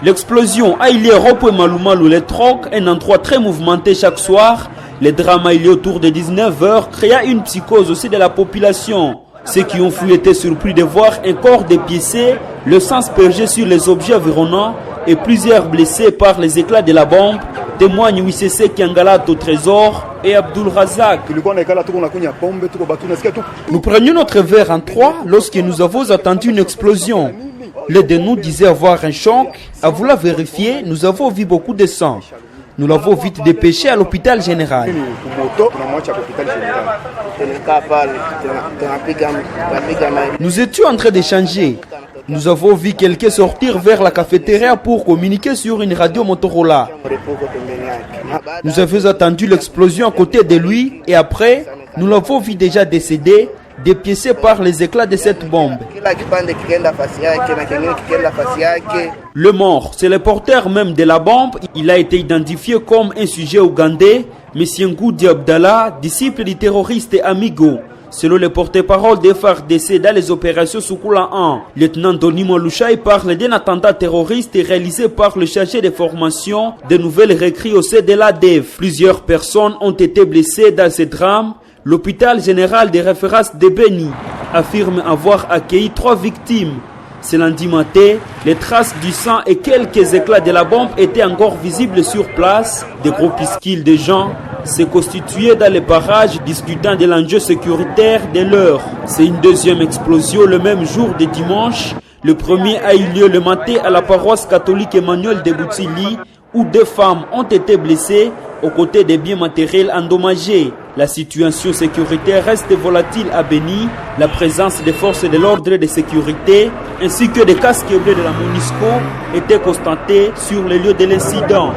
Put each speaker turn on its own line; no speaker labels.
L'explosion a eu lieu au Malumalu, les trocs, un endroit très mouvementé chaque soir. Les drames a eu lieu autour de 19h, créa une psychose aussi de la population. Ceux qui ont fui étaient surpris de voir un corps dépiécé, le sang aspergé sur les objets environnants et plusieurs blessés par les éclats de la bombe, témoignent Wissese Kiangalat au trésor et Abdul Razak. Nous prenions notre verre en trois lorsque nous avons attendu une explosion. L'un de nous disait avoir un choc. À vouloir vérifier, nous avons vu beaucoup de sang. Nous l'avons vite dépêché à l'hôpital général. Nous étions en train d'échanger. Nous avons vu quelqu'un sortir vers la cafétéria pour communiquer sur une radio Motorola. Nous avions attendu l'explosion à côté de lui et après, nous l'avons vu déjà décédé, dépiécé par les éclats de cette bombe. Le mort, c'est le porteur même de la bombe. Il a été identifié comme un sujet ougandais, M. Ngoudi Abdallah, disciple du terroriste Amigo. Selon le porte-parole des FARDC dans les opérations Soukoula 1, lieutenant Denis Moulouchaï parle d'un attentat terroriste réalisé par le chargé de formation de nouvelles recrues au sein de l'ADF. Plusieurs personnes ont été blessées dans ce drame. L'hôpital général de référence de Beni affirme avoir accueilli 3 victimes. Ce lundi matin, les traces du sang et quelques éclats de la bombe étaient encore visibles sur place. Des groupuscules de gens se constituaient dans les parages discutant de l'enjeu sécuritaire de l'heure. C'est une deuxième explosion le même jour de dimanche. Le premier a eu lieu le matin à la paroisse catholique Emmanuel de Boutili, où 2 femmes ont été blessées aux côtés des biens matériels endommagés. La situation sécuritaire reste volatile à Beni. La présence des forces de l'ordre et de sécurité ainsi que des casques bleus de la MONUSCO étaient constatées sur le lieu de l'incident.